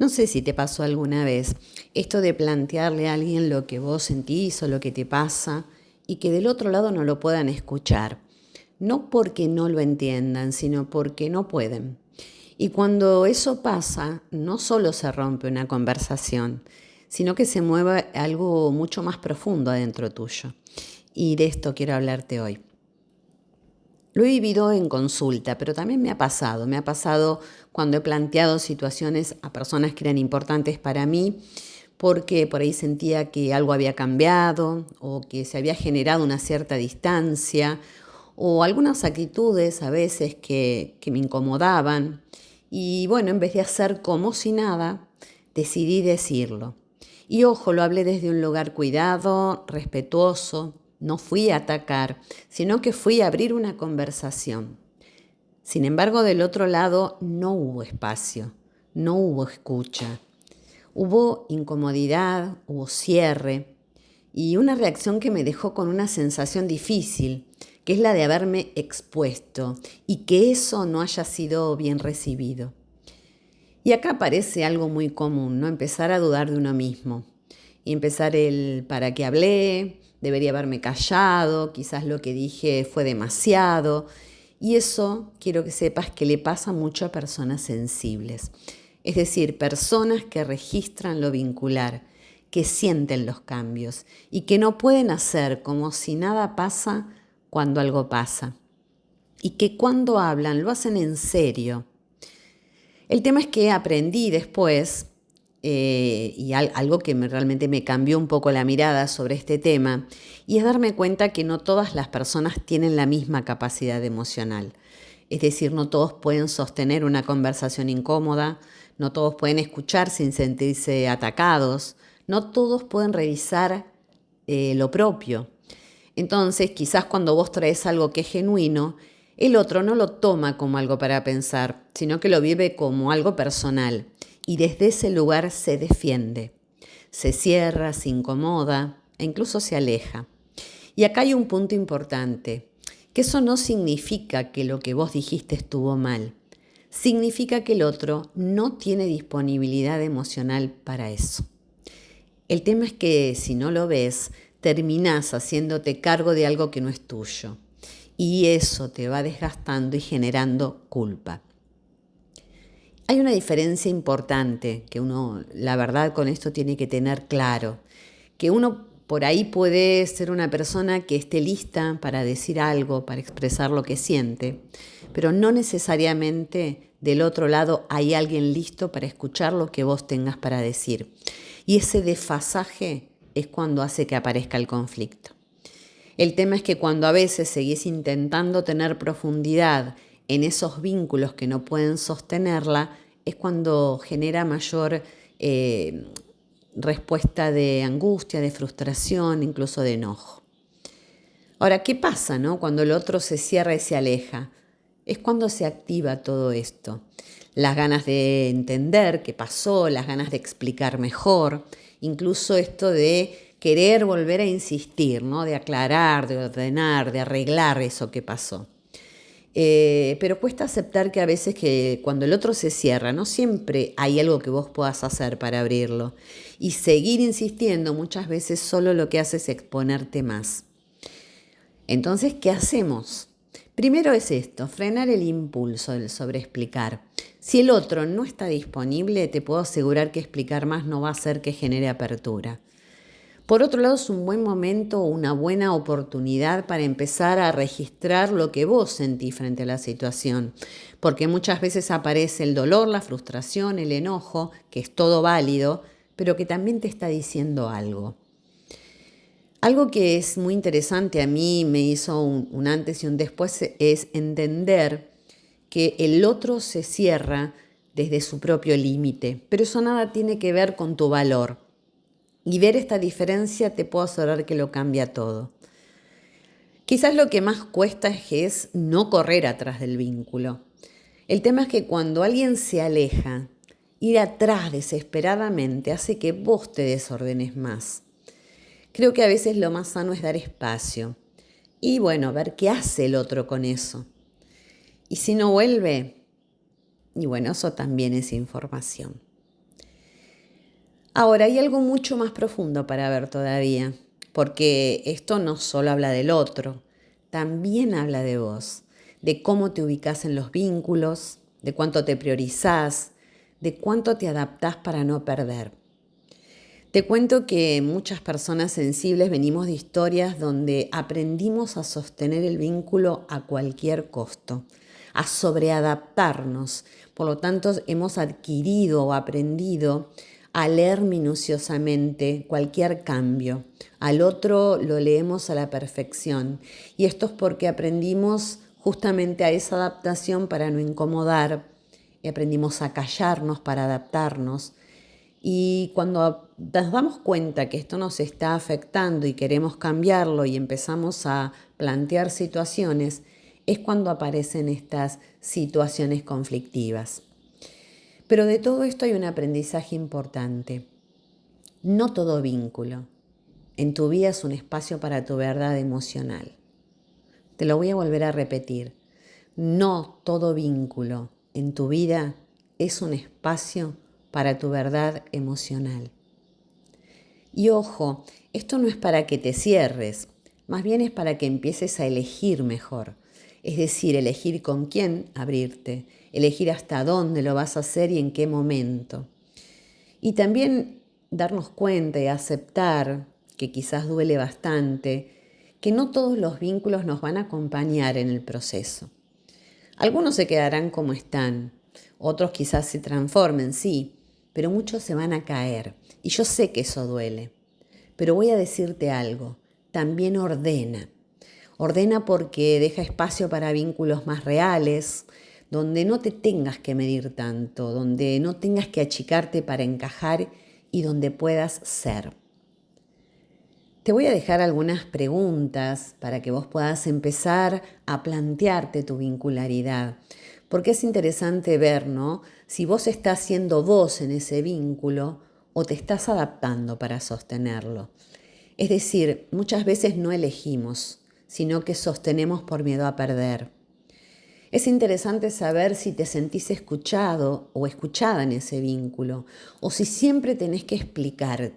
No sé si te pasó alguna vez esto de plantearle a alguien lo que vos sentís o lo que te pasa y que del otro lado no lo puedan escuchar. No porque no lo entiendan, sino porque no pueden. Y cuando eso pasa, no solo se rompe una conversación, sino que se mueve algo mucho más profundo adentro tuyo. Y de esto quiero hablarte hoy. Lo he vivido en consulta, pero también me ha pasado cuando he planteado situaciones a personas que eran importantes para mí, porque por ahí sentía que algo había cambiado o que se había generado una cierta distancia o algunas actitudes a veces que me incomodaban. Y bueno, en vez de hacer como si nada, decidí decirlo. Y ojo, lo hablé desde un lugar cuidado, respetuoso. No fui a atacar, sino que fui a abrir una conversación. Sin embargo, del otro lado no hubo espacio, no hubo escucha. Hubo incomodidad, hubo cierre y una reacción que me dejó con una sensación difícil, que es la de haberme expuesto y que eso no haya sido bien recibido. Y acá aparece algo muy común, ¿no? Empezar a dudar de uno mismo. Y empezar el para qué hablé, debería haberme callado, quizás lo que dije fue demasiado. Y eso quiero que sepas que le pasa mucho a personas sensibles. Es decir, personas que registran lo vincular, que sienten los cambios y que no pueden hacer como si nada pasa cuando algo pasa. Y que cuando hablan lo hacen en serio. El tema es que aprendí después, algo que realmente me cambió un poco la mirada sobre este tema, y es darme cuenta que no todas las personas tienen la misma capacidad emocional. Es decir, no todos pueden sostener una conversación incómoda, no todos pueden escuchar sin sentirse atacados, no todos pueden revisar lo propio. Entonces, quizás cuando vos traes algo que es genuino, el otro no lo toma como algo para pensar, sino que lo vive como algo personal y desde ese lugar se defiende, se cierra, se incomoda e incluso se aleja. Y acá hay un punto importante, que eso no significa que lo que vos dijiste estuvo mal, significa que el otro no tiene disponibilidad emocional para eso. El tema es que si no lo ves, terminás haciéndote cargo de algo que no es tuyo. Y eso te va desgastando y generando culpa. Hay una diferencia importante que uno, la verdad, con esto tiene que tener claro. Que uno por ahí puede ser una persona que esté lista para decir algo, para expresar lo que siente, pero no necesariamente del otro lado hay alguien listo para escuchar lo que vos tengas para decir. Y ese desfasaje es cuando hace que aparezca el conflicto. El tema es que cuando a veces seguís intentando tener profundidad en esos vínculos que no pueden sostenerla, es cuando genera mayor respuesta de angustia, de frustración, incluso de enojo. Ahora, ¿qué pasa, no? Cuando el otro se cierra y se aleja? Es cuando se activa todo esto. Las ganas de entender qué pasó, las ganas de explicar mejor, incluso esto de querer volver a insistir, ¿no? De aclarar, de ordenar, de arreglar eso que pasó. Pero cuesta aceptar que a veces que cuando el otro se cierra, no siempre hay algo que vos puedas hacer para abrirlo. Y seguir insistiendo muchas veces solo lo que hace es exponerte más. Entonces, ¿qué hacemos? Primero es esto, frenar el impulso del sobreexplicar. Si el otro no está disponible, te puedo asegurar que explicar más no va a hacer que genere apertura. Por otro lado, es un buen momento o una buena oportunidad para empezar a registrar lo que vos sentís frente a la situación, porque muchas veces aparece el dolor, la frustración, el enojo, que es todo válido, pero que también te está diciendo algo. Algo que es muy interesante a mí, me hizo un antes y un después, es entender que el otro se cierra desde su propio límite, pero eso nada tiene que ver con tu valor. Y ver esta diferencia te puedo asegurar que lo cambia todo. Quizás lo que más cuesta es no correr atrás del vínculo. El tema es que cuando alguien se aleja, ir atrás desesperadamente hace que vos te desordenes más. Creo que a veces lo más sano es dar espacio y bueno, ver qué hace el otro con eso. Y si no vuelve, y bueno, eso también es información. Ahora, hay algo mucho más profundo para ver todavía, porque esto no solo habla del otro, también habla de vos, de cómo te ubicás en los vínculos, de cuánto te priorizás, de cuánto te adaptás para no perder. Te cuento que muchas personas sensibles venimos de historias donde aprendimos a sostener el vínculo a cualquier costo, a sobreadaptarnos. Por lo tanto, hemos adquirido o aprendido a leer minuciosamente cualquier cambio. Al otro lo leemos a la perfección. Y esto es porque aprendimos justamente a esa adaptación para no incomodar, y aprendimos a callarnos para adaptarnos. Y cuando nos damos cuenta que esto nos está afectando y queremos cambiarlo y empezamos a plantear situaciones, es cuando aparecen estas situaciones conflictivas. Pero de todo esto hay un aprendizaje importante. No todo vínculo en tu vida es un espacio para tu verdad emocional. Te lo voy a volver a repetir. No todo vínculo en tu vida es un espacio para tu verdad emocional. Y ojo, esto no es para que te cierres, más bien es para que empieces a elegir mejor. Es decir, elegir con quién abrirte, elegir hasta dónde lo vas a hacer y en qué momento. Y también darnos cuenta y aceptar, que quizás duele bastante, que no todos los vínculos nos van a acompañar en el proceso. Algunos se quedarán como están, otros quizás se transformen, sí, pero muchos se van a caer. Y yo sé que eso duele. Pero voy a decirte algo, también ordena. Ordena porque deja espacio para vínculos más reales, donde no te tengas que medir tanto, donde no tengas que achicarte para encajar y donde puedas ser. Te voy a dejar algunas preguntas para que vos puedas empezar a plantearte tu vincularidad, porque es interesante ver, ¿no? Si vos estás siendo vos en ese vínculo o te estás adaptando para sostenerlo. Es decir, muchas veces no elegimos, sino que sostenemos por miedo a perder. Es interesante saber si te sentís escuchado o escuchada en ese vínculo, o si siempre tenés que explicar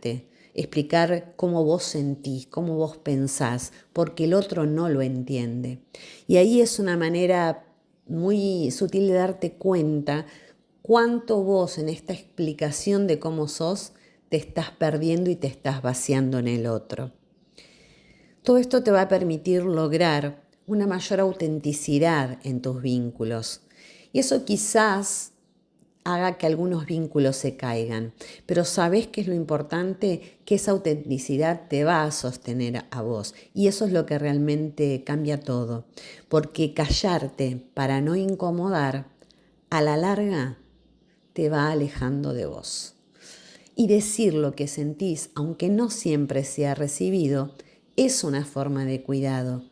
cómo vos sentís, cómo vos pensás, porque el otro no lo entiende. Y ahí es una manera muy sutil de darte cuenta cuánto vos en esta explicación de cómo sos te estás perdiendo y te estás vaciando en el otro. Todo esto te va a permitir lograr una mayor autenticidad en tus vínculos. Y eso quizás haga que algunos vínculos se caigan. Pero ¿sabés qué es lo importante? Que esa autenticidad te va a sostener a vos. Y eso es lo que realmente cambia todo. Porque callarte para no incomodar, a la larga te va alejando de vos. Y decir lo que sentís, aunque no siempre sea recibido, es una forma de cuidado,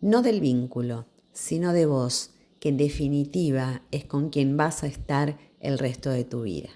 no del vínculo, sino de vos, que en definitiva es con quien vas a estar el resto de tu vida.